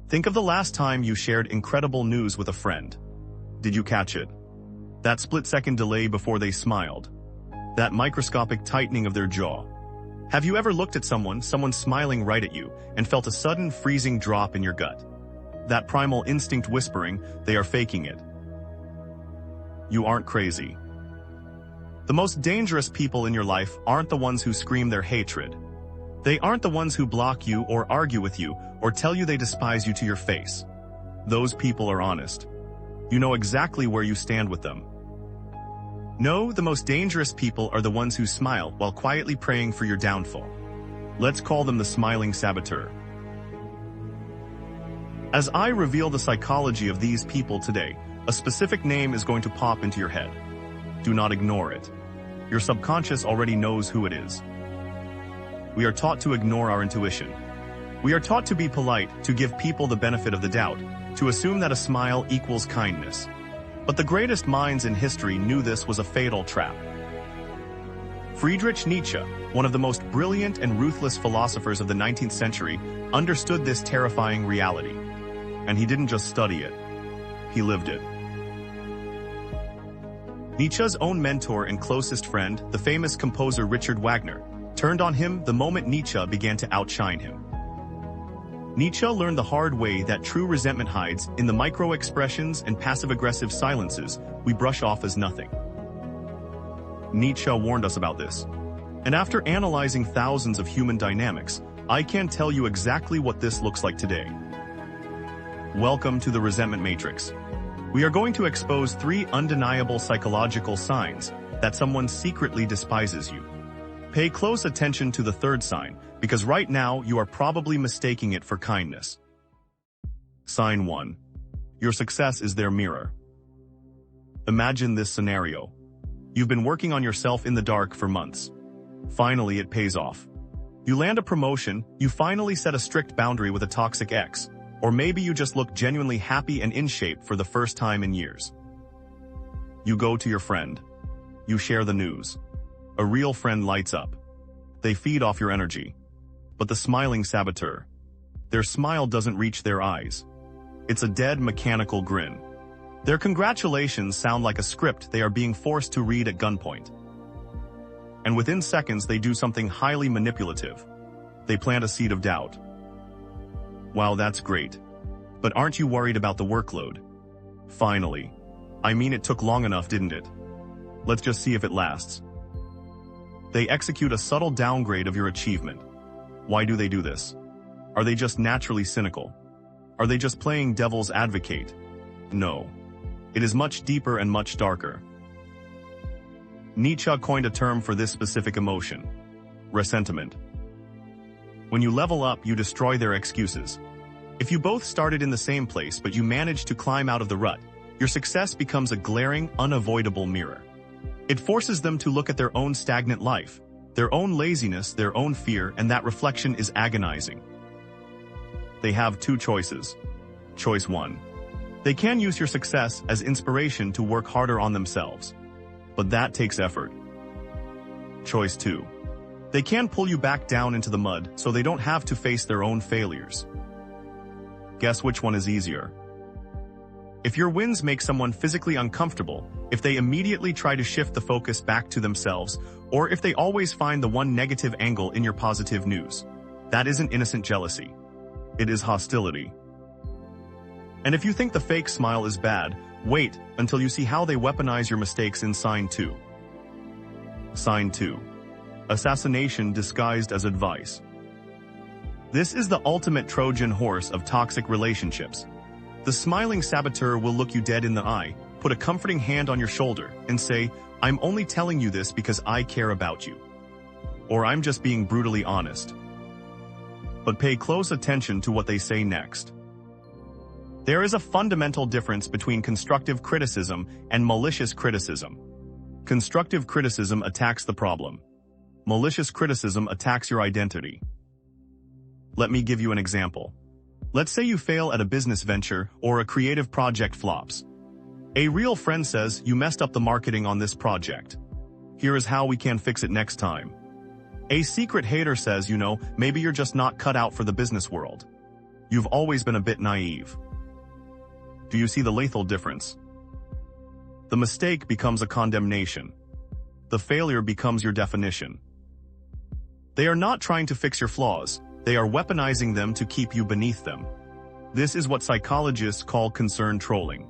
Think of the last time you shared incredible news with a friend. Did you catch it? That split-second delay before they smiled. That microscopic tightening of their jaw. Have you ever looked at someone smiling right at you, and felt a sudden freezing drop in your gut? That primal instinct whispering, they are faking it. You aren't crazy. The most dangerous people in your life aren't the ones who scream their hatred. They aren't the ones who block you or argue with you or tell you they despise you to your face. Those people are honest. You know exactly where you stand with them. No, the most dangerous people are the ones who smile while quietly praying for your downfall. Let's call them the smiling saboteur. As I reveal the psychology of these people today, a specific name is going to pop into your head. Do not ignore it. Your subconscious already knows who it is. We are taught to ignore our intuition. We are taught to be polite, to give people the benefit of the doubt, to assume that a smile equals kindness. But the greatest minds in history knew this was a fatal trap. Friedrich Nietzsche, one of the most brilliant and ruthless philosophers of the 19th century, understood this terrifying reality. And he didn't just study it. He lived it. Nietzsche's own mentor and closest friend, the famous composer Richard Wagner, turned on him the moment Nietzsche began to outshine him. Nietzsche learned the hard way that true resentment hides in the micro-expressions and passive-aggressive silences we brush off as nothing. Nietzsche warned us about this. And after analyzing thousands of human dynamics, I can tell you exactly what this looks like today. Welcome to the resentment matrix. We are going to expose 3 undeniable psychological signs that someone secretly despises you. Pay close attention to the 3rd sign, because right now you are probably mistaking it for kindness. Sign 1. Your success is their mirror. Imagine this scenario. You've been working on yourself in the dark for months. Finally, it pays off. You land a promotion, you finally set a strict boundary with a toxic ex, or maybe you just look genuinely happy and in shape for the first time in years. You go to your friend. You share the news. A real friend lights up. They feed off your energy. But the smiling saboteur, their smile doesn't reach their eyes. It's a dead mechanical grin. Their congratulations sound like a script they are being forced to read at gunpoint. And within seconds they do something highly manipulative. They plant a seed of doubt. Wow, that's great. But aren't you worried about the workload? Finally. I mean, it took long enough, didn't it? Let's just see if it lasts. They execute a subtle downgrade of your achievement. Why do they do this? Are they just naturally cynical? Are they just playing devil's advocate? No. It is much deeper and much darker. Nietzsche coined a term for this specific emotion: ressentiment. When you level up, you destroy their excuses. If you both started in the same place but you managed to climb out of the rut, your success becomes a glaring, unavoidable mirror. It forces them to look at their own stagnant life, their own laziness, their own fear, and that reflection is agonizing. They have 2 choices. Choice 1. They can use your success as inspiration to work harder on themselves. But that takes effort. Choice 2. They can pull you back down into the mud so they don't have to face their own failures. Guess which one is easier? If your wins make someone physically uncomfortable, if they immediately try to shift the focus back to themselves, or if they always find the one negative angle in your positive news, that isn't innocent jealousy. It is hostility. And if you think the fake smile is bad, wait until you see how they weaponize your mistakes in sign 2. Sign 2. Assassination disguised as advice. This is the ultimate Trojan horse of toxic relationships. The smiling saboteur will look you dead in the eye, put a comforting hand on your shoulder, and say, "I'm only telling you this because I care about you." Or "I'm just being brutally honest." But pay close attention to what they say next. There is a fundamental difference between constructive criticism and malicious criticism. Constructive criticism attacks the problem. Malicious criticism attacks your identity. Let me give you an example. Let's say you fail at a business venture or a creative project flops. A real friend says, "You messed up the marketing on this project. Here is how we can fix it next time." A secret hater says, "Maybe you're just not cut out for the business world." You've always been a bit naive. Do you see the lethal difference? The mistake becomes a condemnation. The failure becomes your definition. They are not trying to fix your flaws, they are weaponizing them to keep you beneath them. This is what psychologists call concern trolling.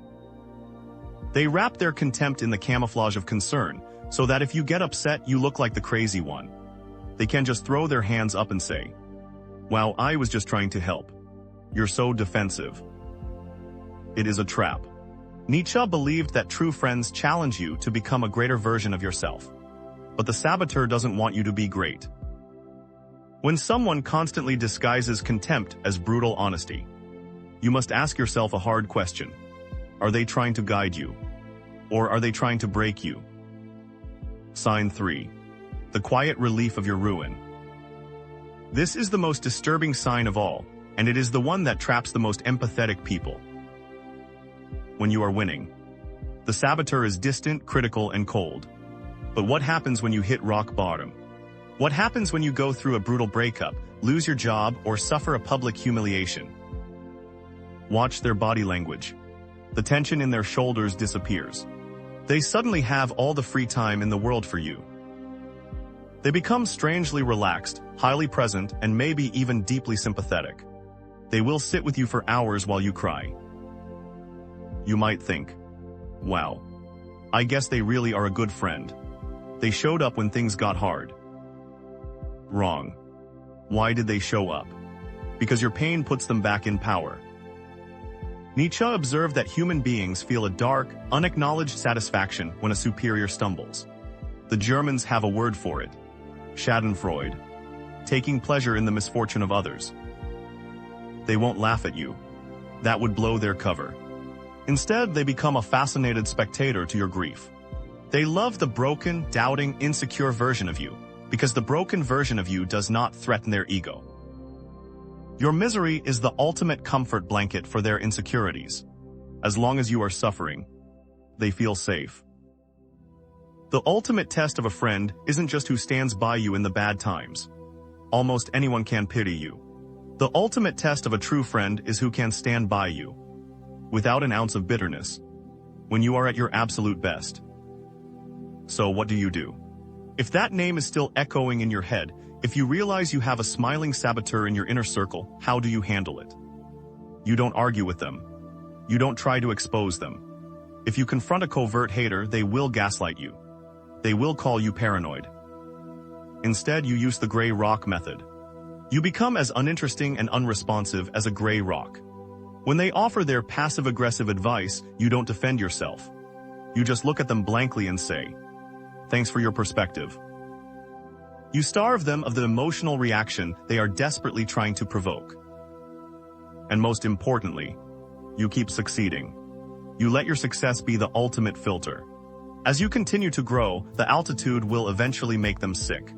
They wrap their contempt in the camouflage of concern, so that if you get upset, you look like the crazy one. They can just throw their hands up and say, "Wow, I was just trying to help. You're so defensive." It is a trap. Nietzsche believed that true friends challenge you to become a greater version of yourself. But the saboteur doesn't want you to be great. When someone constantly disguises contempt as brutal honesty, you must ask yourself a hard question. Are they trying to guide you? Or are they trying to break you? Sign 3. The quiet relief of your ruin. This is the most disturbing sign of all, and it is the one that traps the most empathetic people. When you are winning, the saboteur is distant, critical, and cold. But what happens when you hit rock bottom? What happens when you go through a brutal breakup, lose your job, or suffer a public humiliation? Watch their body language. The tension in their shoulders disappears. They suddenly have all the free time in the world for you. They become strangely relaxed, highly present, and maybe even deeply sympathetic. They will sit with you for hours while you cry. You might think, "Wow, I guess they really are a good friend. They showed up when things got hard." Wrong. Why did they show up? Because your pain puts them back in power. Nietzsche observed that human beings feel a dark, unacknowledged satisfaction when a superior stumbles. The Germans have a word for it: Schadenfreude, taking pleasure in the misfortune of others. They won't laugh at you. That would blow their cover. Instead, they become a fascinated spectator to your grief. They love the broken, doubting, insecure version of you, because the broken version of you does not threaten their ego. Your misery is the ultimate comfort blanket for their insecurities. As long as you are suffering, they feel safe. The ultimate test of a friend isn't just who stands by you in the bad times. Almost anyone can pity you. The ultimate test of a true friend is who can stand by you, without an ounce of bitterness, when you are at your absolute best. So what do? If that name is still echoing in your head, if you realize you have a smiling saboteur in your inner circle, how do you handle it? You don't argue with them. You don't try to expose them. If you confront a covert hater, they will gaslight you. They will call you paranoid. Instead, you use the gray rock method. You become as uninteresting and unresponsive as a gray rock. When they offer their passive-aggressive advice, you don't defend yourself. You just look at them blankly and say, "Thanks for your perspective." You starve them of the emotional reaction they are desperately trying to provoke. And most importantly, you keep succeeding. You let your success be the ultimate filter. As you continue to grow, the altitude will eventually make them sick.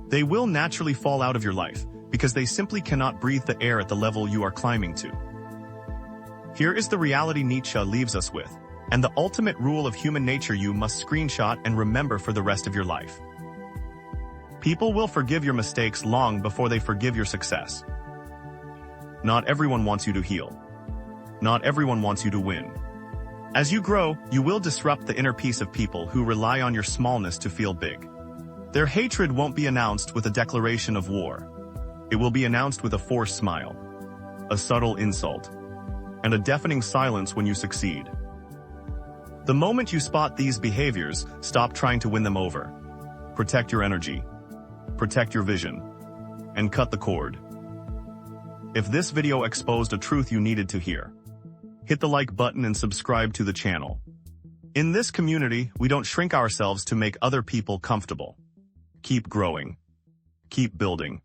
They will naturally fall out of your life, because they simply cannot breathe the air at the level you are climbing to. Here is the reality Nietzsche leaves us with, and the ultimate rule of human nature you must screenshot and remember for the rest of your life. People will forgive your mistakes long before they forgive your success. Not everyone wants you to heal. Not everyone wants you to win. As you grow, you will disrupt the inner peace of people who rely on your smallness to feel big. Their hatred won't be announced with a declaration of war. It will be announced with a forced smile, a subtle insult, and a deafening silence when you succeed. The moment you spot these behaviors, stop trying to win them over. Protect your energy. Protect your vision. And cut the cord. If this video exposed a truth you needed to hear, hit the like button and subscribe to the channel. In this community, we don't shrink ourselves to make other people comfortable. Keep growing. Keep building.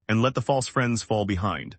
And let the false friends fall behind.